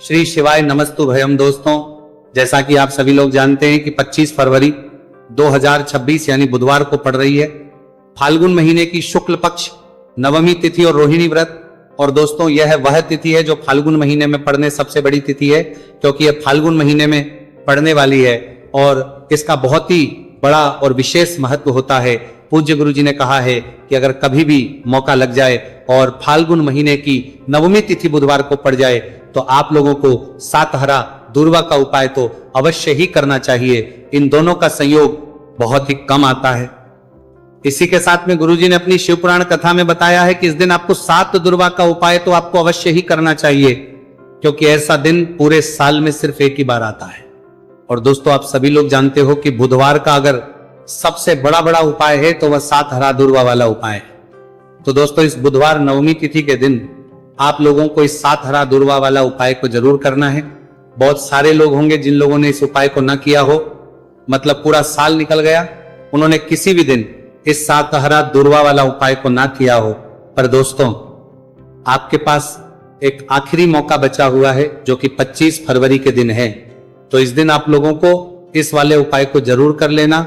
श्री शिवाय नमस्तु भयम। दोस्तों, जैसा कि आप सभी लोग जानते हैं कि 25 फरवरी 2026 यानी बुधवार को पड़ रही है फाल्गुन महीने की शुक्ल पक्ष नवमी तिथि और रोहिणी व्रत। और दोस्तों, यह वह तिथि है जो फाल्गुन महीने में पड़ने सबसे बड़ी तिथि है, क्योंकि यह फाल्गुन महीने में पड़ने वाली है और इसका बहुत ही बड़ा और विशेष महत्व होता है। पूज्य गुरु जी ने कहा है कि अगर कभी भी मौका लग जाए और फाल्गुन महीने की नवमी तिथि बुधवार को पड़ जाए तो आप लोगों को सातहरा दूर्वा का उपाय तो अवश्य ही करना चाहिए। इन दोनों का संयोग बहुत ही कम आता है। इसी के साथ में गुरुजी ने अपनी शिव पुराण कथा में बताया है कि इस दिन आपको 7 दुर्वा का उपाय तो आपको अवश्य ही करना चाहिए, क्योंकि ऐसा दिन पूरे साल में सिर्फ एक ही बार आता है। और दोस्तों, आप सभी लोग जानते हो कि बुधवार का अगर सबसे बड़ा उपाय है तो वह सातहरा दूर्वा वाला उपाय है। तो दोस्तों, इस बुधवार नवमी तिथि के दिन आप लोगों को इस सातहरा दूर्वा वाला उपाय को जरूर करना है। बहुत सारे लोग होंगे जिन लोगों ने इस उपाय को न किया हो, मतलब पूरा साल निकल गया, उन्होंने किसी भी दिन इस सातहरा दूर्वा वाला उपाय को ना किया हो। पर दोस्तों, आपके पास एक आखिरी मौका बचा हुआ है जो कि 25 फरवरी के दिन है। तो इस दिन आप लोगों को इस वाले उपाय को जरूर कर लेना।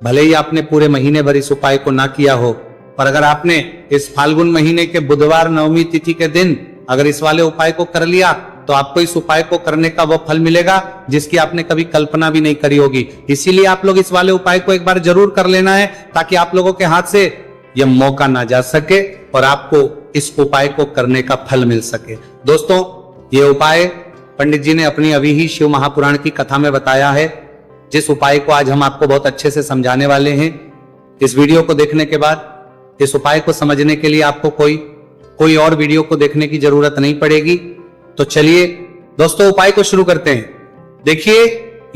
भले ही आपने पूरे महीने भर इस उपाय को ना किया हो, पर अगर आपने इस फाल्गुन महीने के बुधवार नवमी तिथि के दिन अगर इस वाले उपाय को कर लिया तो आपको इस उपाय को करने का वो फल मिलेगा जिसकी आपने कभी कल्पना भी नहीं करी होगी। इसीलिए आप लोग इस वाले उपाय को एक बार जरूर कर लेना है, ताकि आप लोगों के हाथ से यह मौका ना जा सके और आपको इस उपाय को करने का फल मिल सके। दोस्तों, ये उपाय पंडित जी ने अपनी अभी ही शिव महापुराण की कथा में बताया है, जिस उपाय को आज हम आपको बहुत अच्छे से समझाने वाले हैं। इस वीडियो को देखने के बाद इस उपाय को समझने के लिए आपको कोई और वीडियो को देखने की जरूरत नहीं पड़ेगी। तो चलिए दोस्तों, उपाय को शुरू करते हैं। देखिए,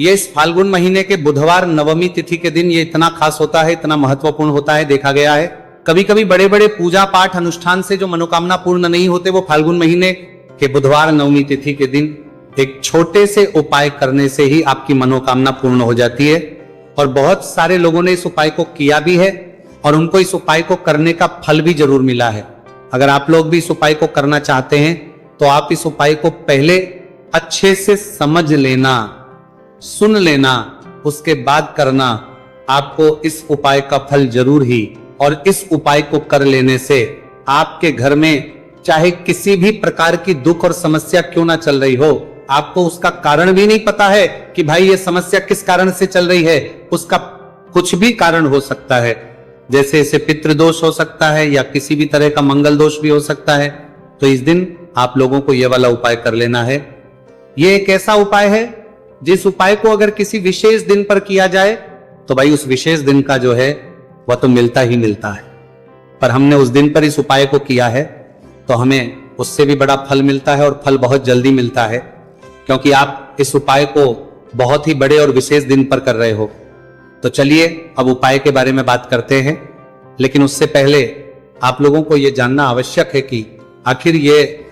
ये इस फाल्गुन महीने के बुधवार नवमी तिथि के दिन ये इतना खास होता है, इतना महत्वपूर्ण होता है। देखा गया है कभी कभी बड़े बड़े पूजा पाठ अनुष्ठान से जो मनोकामना पूर्ण नहीं होते, वो फाल्गुन महीने के बुधवार नवमी तिथि के दिन एक छोटे से उपाय करने से ही आपकी मनोकामना पूर्ण हो जाती है। और बहुत सारे लोगों ने इस उपाय को किया भी है और उनको इस उपाय को करने का फल भी जरूर मिला है। अगर आप लोग भी इस उपाय को करना चाहते हैं तो आप इस उपाय को पहले अच्छे से समझ लेना, सुन लेना, उसके बाद करना। आपको इस उपाय का फल जरूर ही, और इस उपाय को कर लेने से आपके घर में चाहे किसी भी प्रकार की दुख और समस्या क्यों ना चल रही हो, आपको उसका कारण भी नहीं पता है कि भाई ये समस्या किस कारण से चल रही है, उसका कुछ भी कारण हो सकता है। जैसे इसे पितृदोष हो सकता है या किसी भी तरह का मंगल दोष भी हो सकता है। तो इस दिन आप लोगों को यह वाला उपाय कर लेना है। यह एक ऐसा उपाय है जिस उपाय को अगर किसी विशेष दिन पर किया जाए तो भाई उस विशेष दिन का जो है वह तो मिलता ही मिलता है। पर हमने उस दिन पर इस उपाय को किया है तो हमें उससे भी बड़ा फल मिलता है, और फल बहुत जल्दी मिलता है, क्योंकि आप इस उपाय को बहुत ही बड़े और विशेष दिन पर कर रहे हो। तो चलिए अब उपाय के बारे में बात करते हैं, लेकिन उससे पहले आप लोगों को यह जानना आवश्यक है कि आखिर ये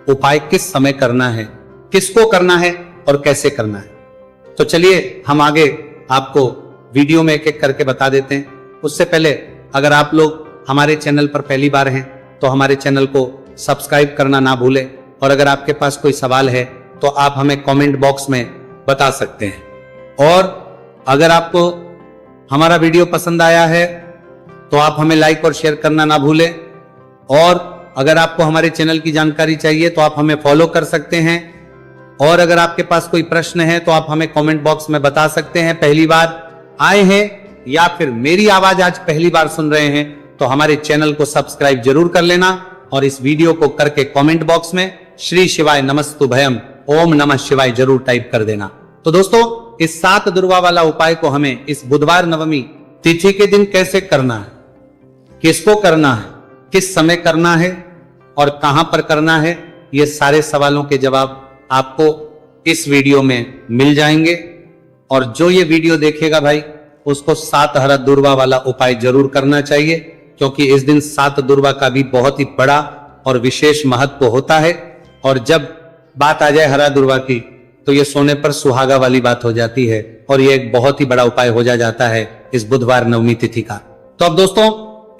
उपाय किस समय करना है, किसको करना है और कैसे करना है। तो चलिए हम आगे आपको वीडियो में एक एक करके बता देते हैं। उससे पहले अगर आप लोग हमारे चैनल पर पहली बार हैं तो हमारे चैनल को सब्सक्राइब करना ना भूलें, और अगर आपके पास कोई सवाल है तो आप हमें कमेंट बॉक्स में बता सकते हैं। और अगर आपको हमारा वीडियो पसंद आया है तो आप हमें लाइक और शेयर करना ना भूलें। और अगर आपको हमारे चैनल की जानकारी चाहिए तो आप हमें फॉलो कर सकते हैं। और अगर आपके पास कोई प्रश्न है तो आप हमें कमेंट बॉक्स में बता सकते हैं। पहली बार आए हैं या फिर मेरी आवाज आज पहली बार सुन रहे हैं तो हमारे चैनल को सब्सक्राइब जरूर कर लेना, और इस वीडियो को करके कमेंट बॉक्स में श्री शिवाय नमस्तु भयम ओम नमः शिवाय जरूर टाइप कर देना। तो दोस्तों, इस 7 दुर्वा वाला उपाय को हमें इस बुधवार नवमी तिथि के दिन कैसे करना है, किसको करना है, किस समय करना है और कहां पर करना है, ये सारे सवालों के जवाब आपको इस वीडियो में मिल जाएंगे। और जो ये वीडियो देखेगा भाई, उसको सातहरा दूर्वा वाला उपाय जरूर करना चाहिए, क्योंकि इस दिन 7 दूर्वा का भी बहुत ही बड़ा और विशेष महत्व होता है। और जब बात आ जाए हरा दूर्वा की तो ये सोने पर सुहागा वाली बात हो जाती है, और ये एक बहुत ही बड़ा उपाय हो जाता है इस बुधवार नवमी तिथि का। तो अब दोस्तों,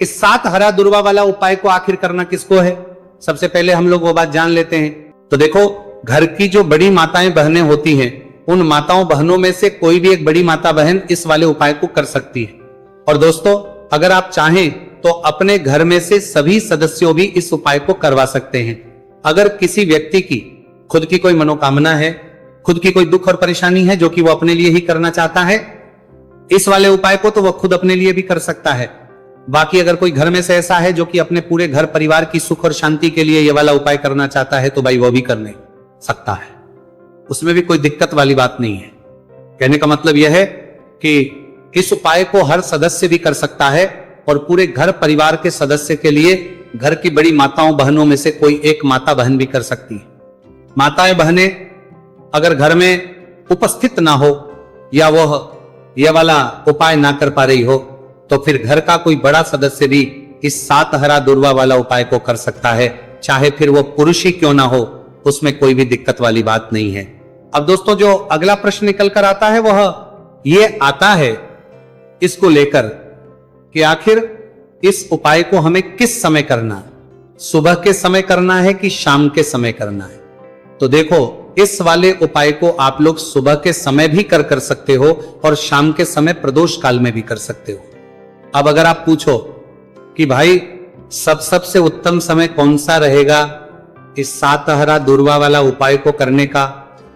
इस 7 हरा दूर्वा वाला उपाय को आखिर करना किसको है, सबसे पहले हम लोग वो बात जान लेते हैं। तो देखो, घर की जो बड़ी माताएं बहनें होती हैं, उन माताओं बहनों में से कोई भी एक बड़ी माता बहन इस वाले उपाय को कर सकती है। और दोस्तों, अगर आप चाहें तो अपने घर में से सभी सदस्यों भी इस उपाय को करवा सकते हैं। अगर किसी व्यक्ति की खुद की कोई मनोकामना है, खुद की कोई दुख और परेशानी है जो कि वो अपने लिए ही करना चाहता है, इस वाले उपाय को तो वह खुद अपने लिए भी कर सकता है। बाकी अगर कोई घर में से ऐसा है जो कि अपने पूरे घर परिवार की सुख और शांति के लिए ये वाला उपाय करना चाहता है, तो भाई वो भी करने सकता है, उसमें भी कोई दिक्कत वाली बात नहीं है। कहने का मतलब यह है कि इस उपाय को हर सदस्य भी कर सकता है और पूरे घर परिवार के सदस्य के लिए घर की बड़ी माताओं बहनों में से कोई एक माता बहन भी कर सकती है। माताएं बहनें अगर घर में उपस्थित ना हो या वह यह वाला उपाय ना कर पा रही हो, तो फिर घर का कोई बड़ा सदस्य भी इस 7 हरा दुर्वा वाला उपाय को कर सकता है, चाहे फिर वो पुरुष ही क्यों ना हो, उसमें कोई भी दिक्कत वाली बात नहीं है। अब दोस्तों, जो अगला प्रश्न निकल कर आता है वह ये आता है इसको लेकर कि आखिर इस उपाय को हमें किस समय करना है, सुबह के समय करना है कि शाम के समय करना है। तो देखो, इस वाले उपाय को आप लोग सुबह के समय भी कर सकते हो और शाम के समय प्रदोष काल में भी कर सकते हो। अब अगर आप पूछो कि भाई सबसे उत्तम समय कौन सा रहेगा इस 7 हरा दुर्वा वाला उपाय को करने का,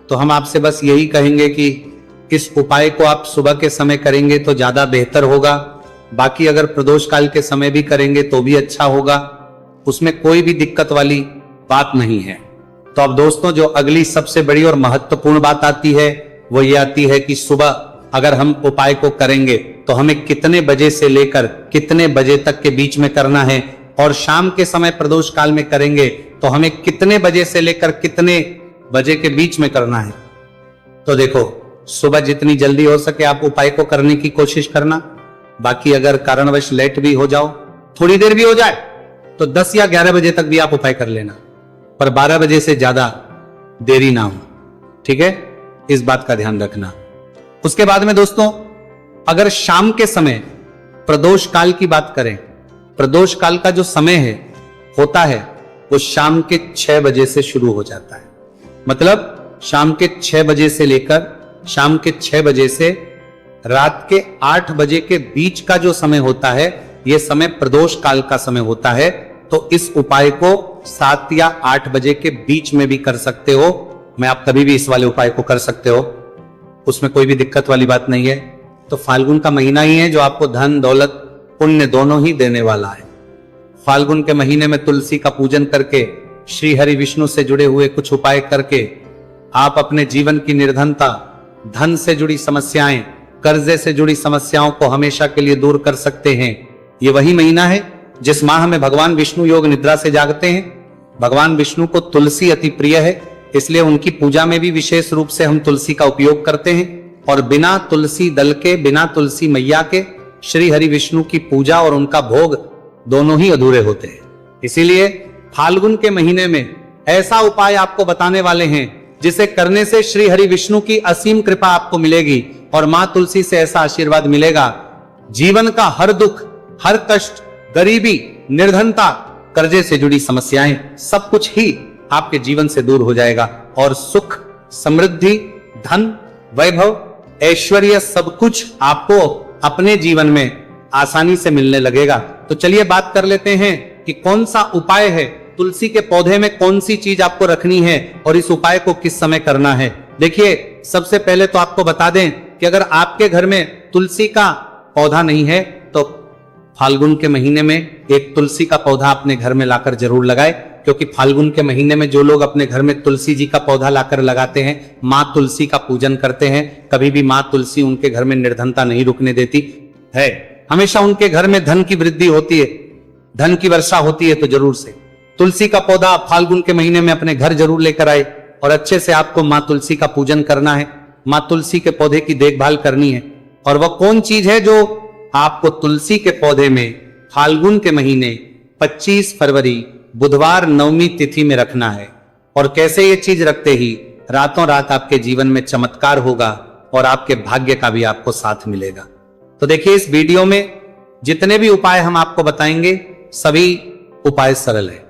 तो हम आपसे बस यही कहेंगे कि इस उपाय को आप सुबह के समय करेंगे तो ज्यादा बेहतर होगा। बाकी अगर प्रदोष काल के समय भी करेंगे तो भी अच्छा होगा, उसमें कोई भी दिक्कत वाली बात नहीं है। तो अब दोस्तों, जो अगली सबसे बड़ी और महत्वपूर्ण बात आती है वो ये आती है कि सुबह अगर हम उपाय को करेंगे तो हमें कितने बजे से लेकर कितने बजे तक के बीच में करना है, और शाम के समय प्रदोष काल में करेंगे तो हमें कितने बजे से लेकर कितने बजे के बीच में करना है। तो देखो, सुबह जितनी जल्दी हो सके आप उपाय को करने की कोशिश करना। बाकी अगर कारणवश लेट भी हो जाओ, थोड़ी देर भी हो जाए, तो 10 या 11 बजे तक भी आप उपाय कर लेना, पर 12 बजे से ज्यादा देरी ना हो। ठीक है, इस बात का ध्यान रखना। उसके बाद में दोस्तों, अगर शाम के समय प्रदोष काल की बात करें, प्रदोष काल का जो समय है होता है वो शाम के 6 बजे से शुरू हो जाता है। मतलब शाम के 6 बजे से लेकर शाम के 6 बजे से रात के 8 बजे के बीच का जो समय होता है, यह समय प्रदोष काल का समय होता है। तो इस उपाय को 7 या 8 बजे के बीच में भी कर सकते हो। मैं आप कभी भी इस वाले उपाय को कर सकते हो, उसमें कोई भी दिक्कत वाली बात नहीं है। तो फाल्गुन का महीना ही है जो आपको धन दौलत पुण्य दोनों ही देने वाला है। फाल्गुन के महीने में तुलसी का पूजन करके, श्री हरि विष्णु से जुड़े हुए कुछ उपाय करके आप अपने जीवन की निर्धनता, धन से जुड़ी समस्याएं, कर्जे से जुड़ी समस्याओं को हमेशा के लिए दूर कर सकते हैं। ये वही महीना है जिस माह में भगवान विष्णु योग निद्रा से जागते हैं। भगवान विष्णु को तुलसी अति प्रिय है, इसलिए उनकी पूजा में भी विशेष रूप से हम तुलसी का उपयोग करते हैं। और बिना तुलसी दल के, बिना तुलसी मैया के श्री हरि विष्णु की पूजा और उनका भोग दोनों ही अधूरे होते हैं। इसीलिए फाल्गुन के महीने में ऐसा उपाय आपको बताने वाले हैं जिसे करने से श्री हरि विष्णु की असीम कृपा आपको मिलेगी और मां तुलसी से ऐसा आशीर्वाद मिलेगा, जीवन का हर दुख, हर कष्ट, गरीबी, निर्धनता, कर्जे से जुड़ी समस्याएं, सब कुछ ही आपके जीवन से दूर हो जाएगा और सुख, समृद्धि, धन, वैभव, ऐश्वर्य सब कुछ आपको अपने जीवन में आसानी से मिलने लगेगा। तो चलिए बात कर लेते हैं कि कौन सा उपाय है, तुलसी के पौधे में कौन सी चीज आपको रखनी है और इस उपाय को किस समय करना है। देखिए, सबसे पहले तो आपको बता दें कि अगर आपके घर में तुलसी का पौधा नहीं है तो फाल्गुन के महीने में एक तुलसी का पौधा अपने घर में लाकर जरूर लगाए, क्योंकि फाल्गुन के महीने में जो लोग अपने घर में तुलसी जी का पौधा लाकर लगाते हैं, मां तुलसी का पूजन करते हैं, कभी भी मां तुलसी उनके घर में निर्धनता नहीं रुकने देती है। हमेशा उनके घर में धन की वृद्धि होती है, धन की वर्षा होती है। तो जरूर से तुलसी का पौधा फाल्गुन के महीने में अपने घर जरूर लेकर आए और अच्छे से आपको मां तुलसी का पूजन करना है, मां तुलसी के पौधे की देखभाल करनी है। और वह कौन चीज है जो आपको तुलसी के पौधे में फाल्गुन के महीने 25 फरवरी बुधवार नवमी तिथि में रखना है। और कैसे ये चीज रखते ही रातों रात आपके जीवन में चमत्कार होगा और आपके भाग्य का भी आपको साथ मिलेगा। तो देखिए, इस वीडियो में जितने भी उपाय हम आपको बताएंगे सभी उपाय सरल है।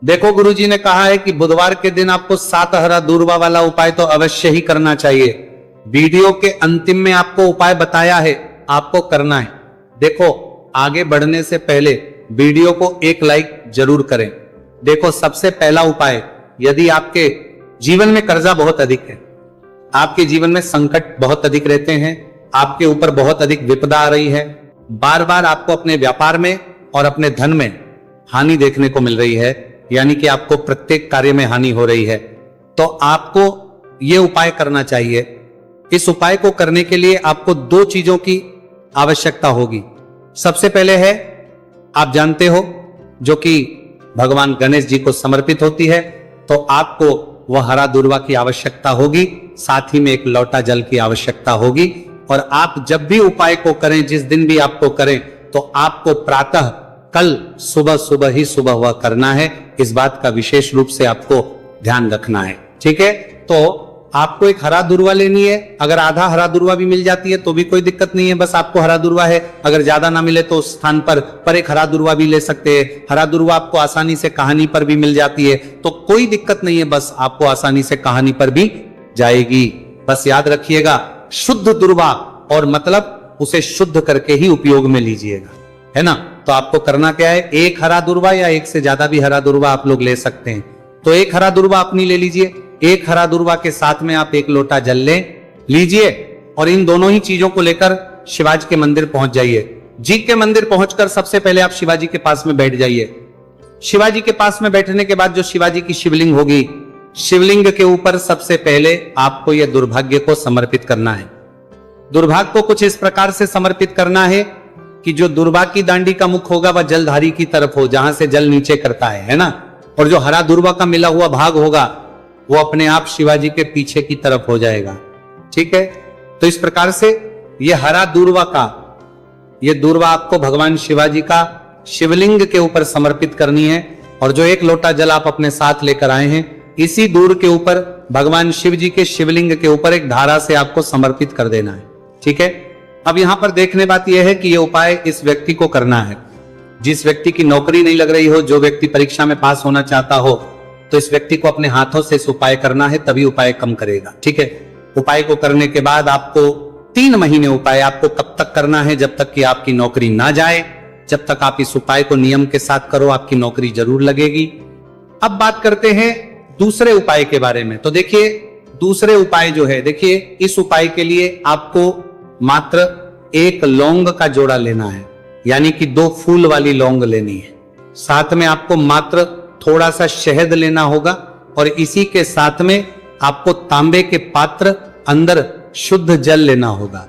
देखो गुरुजी ने कहा है कि बुधवार के दिन आपको 7 हरा दूर्वा वाला उपाय तो अवश्य ही करना चाहिए। वीडियो के अंतिम में आपको उपाय बताया है, आपको करना है। देखो आगे बढ़ने से पहले वीडियो को एक लाइक जरूर करें। देखो सबसे पहला उपाय, यदि आपके जीवन में कर्जा बहुत अधिक है, आपके जीवन में संकट बहुत अधिक रहते हैं, आपके ऊपर बहुत अधिक विपदा आ रही है, बार बार आपको अपने व्यापार में और अपने धन में हानि देखने को मिल रही है, यानी कि आपको प्रत्येक कार्य में हानि हो रही है, तो आपको यह उपाय करना चाहिए। इस उपाय को करने के लिए आपको 2 चीजों की आवश्यकता होगी। सबसे पहले है, आप जानते हो, जो कि भगवान गणेश जी को समर्पित होती है, तो आपको वह हरा दूर्वा की आवश्यकता होगी, साथ ही में एक लोटा जल की आवश्यकता होगी। और आप जब भी उपाय को करें, जिस दिन भी आपको करें, तो आपको प्रातः कल सुबह ही सुबह वह करना है। इस बात का विशेष रूप से आपको ध्यान रखना है, ठीक है। तो आपको एक हरा दूर्वा लेनी है। अगर आधा हरा दूर्वा भी मिल जाती है तो भी कोई दिक्कत नहीं है, बस आपको हरा दूर्वा है। अगर ज्यादा ना मिले तो उस स्थान पर एक हरा दूर्वा भी ले सकते हैं। हरा दूर्वा आपको आसानी से कहानी पर भी मिल जाती है, तो कोई दिक्कत नहीं है, बस आपको आसानी से कहानी पर भी जाएगी। बस याद रखिएगा, शुद्ध दूर्वा, और मतलब उसे शुद्ध करके ही उपयोग में लीजिएगा, है ना। तो आपको करना क्या है, एक हरा दूर्वा या एक से ज्यादा भी हरा दूर्वा आप लोग ले सकते हैं। तो एक हरा दूर्वा अपनी ले लीजिए। एक हरा दूर्वा के साथ में आप एक लोटा जल ले लीजिए, और इन दोनों ही चीजों को लेकर शिवाजी के मंदिर पहुंच जाइए। जी के मंदिर पहुंचकर सबसे पहले आप शिवाजी के पास में बैठ जाइए। शिवाजी के पास में बैठने के बाद जो शिवाजी की शिवलिंग होगी, शिवलिंग के ऊपर सबसे पहले आपको यह दुर्भाग्य को समर्पित करना है। दुर्भाग्य को कुछ इस प्रकार से समर्पित करना है कि जो दुर्वा की दांडी का मुख होगा वह जलधारी की तरफ हो, जहां से जल नीचे करता है ना। और जो हरा दुर्वा का मिला हुआ भाग होगा वो अपने आप शिवाजी के पीछे की तरफ हो जाएगा, ठीक है। तो इस प्रकार से ये हरा दूर्वा का, ये दूर्वा आपको भगवान शिवाजी का शिवलिंग के ऊपर समर्पित करनी है। और जो एक लोटा जल आप अपने साथ लेकर आए हैं, इसी दूर के ऊपर भगवान शिव जी के शिवलिंग के ऊपर एक धारा से आपको समर्पित कर देना है, ठीक है। अब यहां पर देखने बात यह है कि यह उपाय इस व्यक्ति को करना है जिस व्यक्ति की नौकरी नहीं लग रही हो, जो व्यक्ति परीक्षा में पास होना चाहता हो, तो इस व्यक्ति को अपने हाथों से इस उपाय करना है, तभी उपाय कम करेगा, ठीक है। उपाय को करने के बाद आपको 3 महीने उपाय आपको कब तक करना है, जब तक कि आपकी नौकरी ना जाए। जब तक आप इस उपाय को नियम के साथ करो, आपकी नौकरी जरूर लगेगी। अब बात करते हैं दूसरे उपाय के बारे में। तो देखिए दूसरे उपाय जो है, देखिए इस उपाय के लिए आपको मात्र 1 लौंग का जोड़ा लेना है, यानी कि 2 फूल वाली लौंग लेनी है। साथ में आपको मात्र थोड़ा सा शहद लेना होगा, और इसी के साथ में आपको तांबे के पात्र अंदर शुद्ध जल लेना होगा।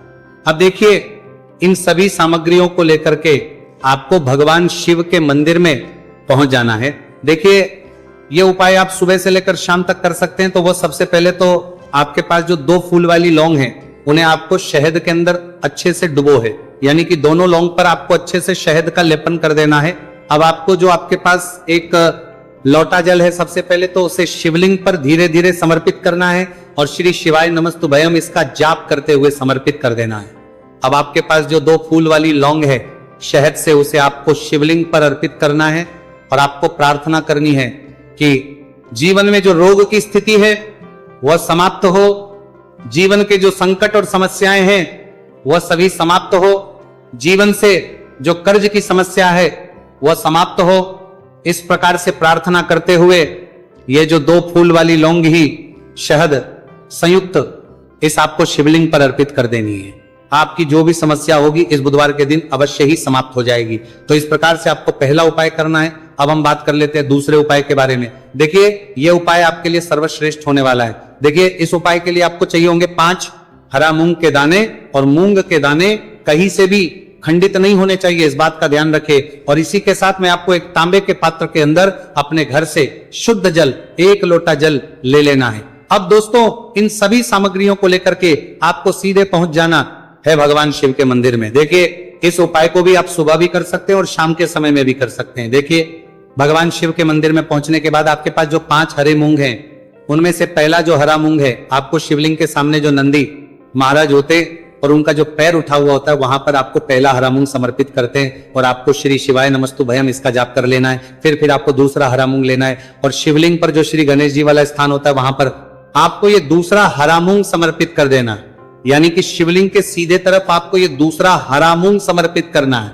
अब देखिए इन सभी सामग्रियों को लेकर के आपको भगवान शिव के मंदिर में पहुंच जाना है। देखिए ये उपाय आप सुबह से लेकर शाम तक कर सकते हैं। तो वो सबसे पहले तो आपके पास जो 2 फूल वाली लौंग है, उन्हें आपको शहद के अंदर अच्छे से डुबो है, यानी कि दोनों लौंग पर आपको अच्छे से शहद का लेपन कर देना है। अब आपको जो आपके पास एक लोटा जल है, सबसे पहले तो उसे शिवलिंग पर धीरे धीरे समर्पित करना है, और श्री शिवाय नमस्तुभयम इसका जाप करते हुए समर्पित कर देना है। अब आपके पास जो 2 फूल वाली लौंग है शहद से, उसे आपको शिवलिंग पर अर्पित करना है, और आपको प्रार्थना करनी है कि जीवन में जो रोग की स्थिति है वह समाप्त हो, जीवन के जो संकट और समस्याएं हैं वह सभी समाप्त हो, जीवन से जो कर्ज की समस्या है वह समाप्त हो। इस प्रकार से प्रार्थना करते हुए ये जो 2 फूल वाली लौंग ही शहद संयुक्त इस आपको शिवलिंग पर अर्पित कर देनी है। आपकी जो भी समस्या होगी इस बुधवार के दिन अवश्य ही समाप्त हो जाएगी। तो इस प्रकार से आपको पहला उपाय करना है। अब हम बात कर लेते हैं दूसरे उपाय के बारे में। देखिए ये उपाय आपके लिए सर्वश्रेष्ठ होने वाला है। देखिए इस उपाय के लिए आपको चाहिए होंगे 5 हरा मूंग के दाने, और मूंग के दाने कहीं से भी खंडित नहीं होने चाहिए, इस बात का ध्यान रखें। और इसी के साथ में आपको एक तांबे के पात्र के अंदर अपने घर से शुद्ध जल 1 लोटा जल ले लेना है। अब दोस्तों इन सभी सामग्रियों को लेकर के आपको सीधे पहुंच जाना है भगवान शिव के मंदिर में। देखिए इस उपाय को भी आप सुबह भी कर सकते हैं और शाम के समय में भी कर सकते हैं। देखिए भगवान शिव के मंदिर में पहुंचने के बाद आपके पास जो 5 हरे मूंग हैं, उनमें से पहला जो हरा मूंग है आपको शिवलिंग के सामने जो नंदी महाराज होते और उनका जो पैर उठा हुआ होता है वहां पर आपको पहला हरा मूंग समर्पित करते हैं और आपको श्री शिवाय नमस्तु भयम इसका जाप कर लेना है। फिर आपको दूसरा हरा मूंग लेना है और शिवलिंग पर जो श्री गणेश जी वाला स्थान होता है वहां पर आपको ये दूसरा हरा मूंग समर्पित कर देना है। यानी कि शिवलिंग के सीधे तरफ आपको ये दूसरा हरा मूंग समर्पित करना है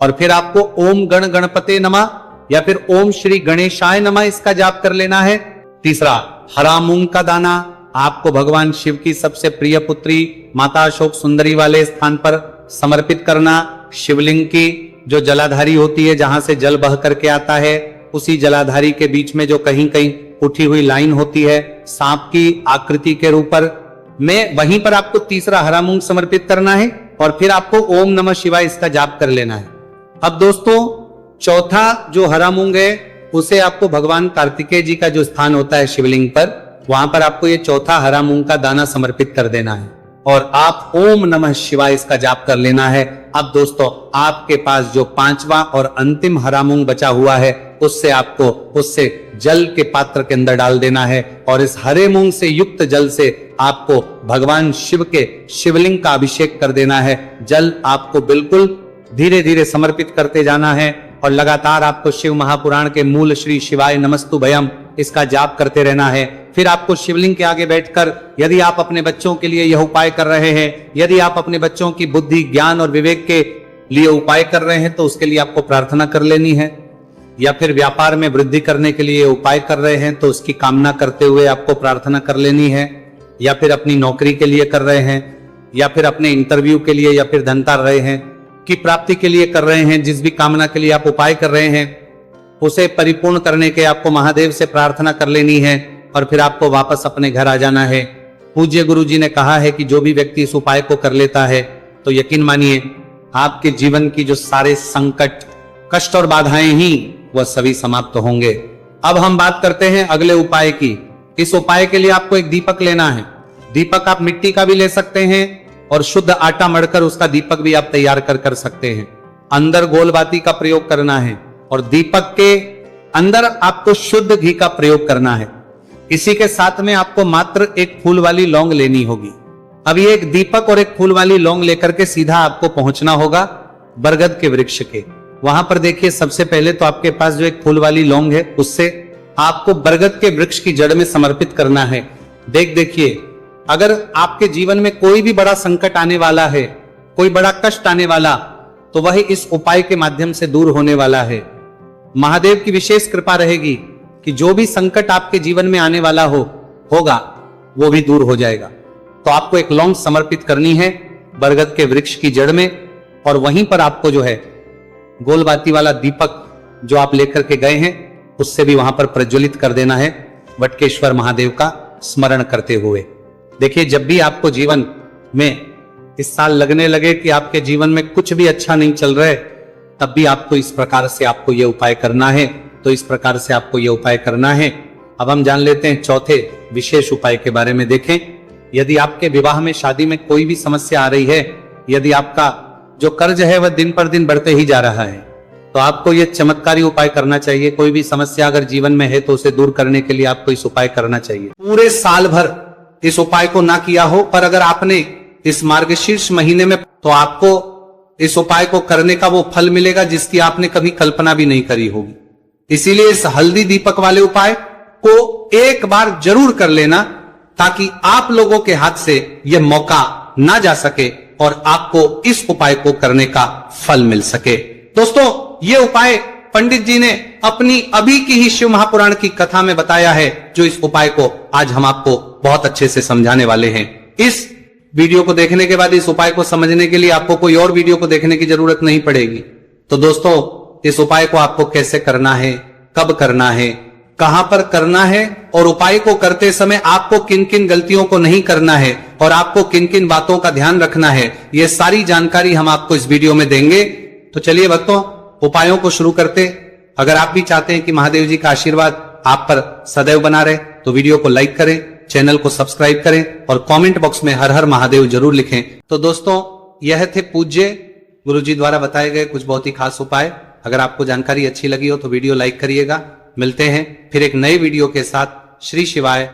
और फिर आपको ओम गण गणपते नमः या फिर ओम श्री गणेशाय नमः इसका जाप कर लेना है। तीसरा हरा मूंग का दाना आपको भगवान शिव की सबसे प्रिय पुत्री माता अशोक सुंदरी वाले स्थान पर समर्पित करना। शिवलिंग की जो जलाधारी होती है जहां से जल बह करके आता है उसी जलाधारी के बीच में जो कहीं कहीं उठी हुई लाइन होती है सांप की आकृति के रूप में, वहीं पर आपको तीसरा हरा मूंग समर्पित करना है और फिर आपको ओम नमः शिवाय इसका जाप कर लेना है। अब दोस्तों चौथा जो हरा मूंग है उसे आपको भगवान कार्तिकेय जी का जो स्थान होता है शिवलिंग पर वहां पर आपको ये चौथा हरा मूंग का दाना समर्पित कर देना है और आप ओम नमः शिवाय इसका जाप कर लेना है। अब दोस्तों आपके पास जो पांचवा और अंतिम हरा मूंग बचा हुआ है उससे जल के पात्र के अंदर डाल देना है और इस हरे मूंग से युक्त जल से आपको भगवान शिव के शिवलिंग का अभिषेक कर देना है। जल आपको बिल्कुल धीरे धीरे समर्पित करते जाना है और लगातार आपको शिव महापुराण के मूल श्री शिवाय नमस्तु भयम इसका जाप करते रहना है। फिर आपको शिवलिंग के आगे बैठकर यदि आप अपने बच्चों के लिए यह उपाय कर रहे हैं, यदि आप अपने बच्चों की बुद्धि ज्ञान और विवेक के लिए उपाय कर रहे हैं तो उसके लिए आपको प्रार्थना कर लेनी है, या फिर व्यापार में वृद्धि करने के लिए उपाय कर रहे हैं तो उसकी कामना करते हुए आपको प्रार्थना कर लेनी है, या फिर अपनी नौकरी के लिए कर रहे हैं, या फिर अपने इंटरव्यू के लिए, या फिर धनता रहे हैं की प्राप्ति के लिए कर रहे हैं, जिस भी कामना के लिए आप उपाय कर रहे हैं उसे परिपूर्ण करने के आपको महादेव से प्रार्थना कर लेनी है और फिर आपको वापस अपने घर आ जाना है। पूज्य गुरु जी ने कहा है कि जो भी व्यक्ति इस उपाय को कर लेता है तो यकीन मानिए आपके जीवन की जो सारे संकट कष्ट और बाधाएं ही वह सभी समाप्त होंगे। अब हम बात करते हैं अगले उपाय की। इस उपाय के लिए आपको एक दीपक लेना है। दीपक आप मिट्टी का भी ले सकते हैं और शुद्ध आटा मढ़कर उसका दीपक भी आप तैयार कर सकते हैं। अंदर गोल बाती का प्रयोग करना है और दीपक के अंदर आपको शुद्ध घी का प्रयोग करना है। इसी के साथ में आपको मात्र एक फूल वाली लौंग लेनी होगी। अब ये एक दीपक और एक फूल वाली लौंग लेकर के सीधा आपको पहुंचना होगा बरगद के वृक्ष के। वहां पर देखिए सबसे पहले तो आपके पास जो एक फूल वाली लौंग है उससे आपको बरगद के वृक्ष की जड़ में समर्पित करना है। देखिए अगर आपके जीवन में कोई भी बड़ा संकट आने वाला है, कोई बड़ा कष्ट आने वाला, तो वह इस उपाय के माध्यम से दूर होने वाला है। महादेव की विशेष कृपा रहेगी कि जो भी संकट आपके जीवन में आने वाला होगा वो भी दूर हो जाएगा। तो आपको एक लौंग समर्पित करनी है बरगद के वृक्ष की जड़ में और वहीं पर आपको जो है गोलबाती वाला दीपक जो आप लेकर के गए हैं उससे भी वहां पर प्रज्वलित कर देना है वटकेश्वर महादेव का स्मरण करते हुए। देखिए जब भी आपको जीवन में इस साल लगने लगे कि आपके जीवन में कुछ भी अच्छा नहीं चल रहा है तब भी आपको इस प्रकार से आपको यह उपाय करना है। तो इस प्रकार से आपको यह उपाय करना है। अब हम जान लेते हैं चौथे विशेष उपाय के बारे में। देखें यदि आपके विवाह में शादी में कोई भी समस्या आ रही है, यदि आपका जो कर्ज है वह दिन पर दिन बढ़ते ही जा रहा है तो आपको यह चमत्कारी उपाय करना चाहिए। कोई भी समस्या अगर जीवन में है तो उसे दूर करने के लिए आपको इस उपाय करना चाहिए। पूरे साल भर इस उपाय को ना किया हो पर अगर आपने इस मार्गशीर्ष महीने में तो आपको इस उपाय को करने का वो फल मिलेगा जिसकी आपने कभी कल्पना भी नहीं करी होगी। इसीलिए इस हल्दी दीपक वाले उपाय को एक बार जरूर कर लेना ताकि आप लोगों के हाथ से यह मौका ना जा सके और आपको इस उपाय को करने का फल मिल सके। दोस्तों ये उपाय पंडित जी ने अपनी अभी की ही शिव महापुराण की कथा में बताया है, जो इस उपाय को आज हम आपको बहुत अच्छे से समझाने वाले हैं। इस वीडियो को देखने के बाद इस उपाय को समझने के लिए आपको कोई और वीडियो को देखने की जरूरत नहीं पड़ेगी। तो दोस्तों इस उपाय को आपको कैसे करना है, कब करना है, कहां पर करना है और उपाय को करते समय आपको किन किन गलतियों को नहीं करना है और आपको किन किन बातों का ध्यान रखना है, ये सारी जानकारी हम आपको इस वीडियो में देंगे। तो चलिए भक्तों उपायों को शुरू करते। अगर आप भी चाहते हैं कि महादेव जी का आशीर्वाद आप पर सदैव बना रहे तो वीडियो को लाइक करें, चैनल को सब्सक्राइब करें और कमेंट बॉक्स में हर हर महादेव जरूर लिखें। तो दोस्तों यह थे पूज्य गुरु जी द्वारा बताए गए कुछ बहुत ही खास उपाय। अगर आपको जानकारी अच्छी लगी हो तो वीडियो लाइक करिएगा। मिलते हैं फिर एक नए वीडियो के साथ। श्री शिवाय।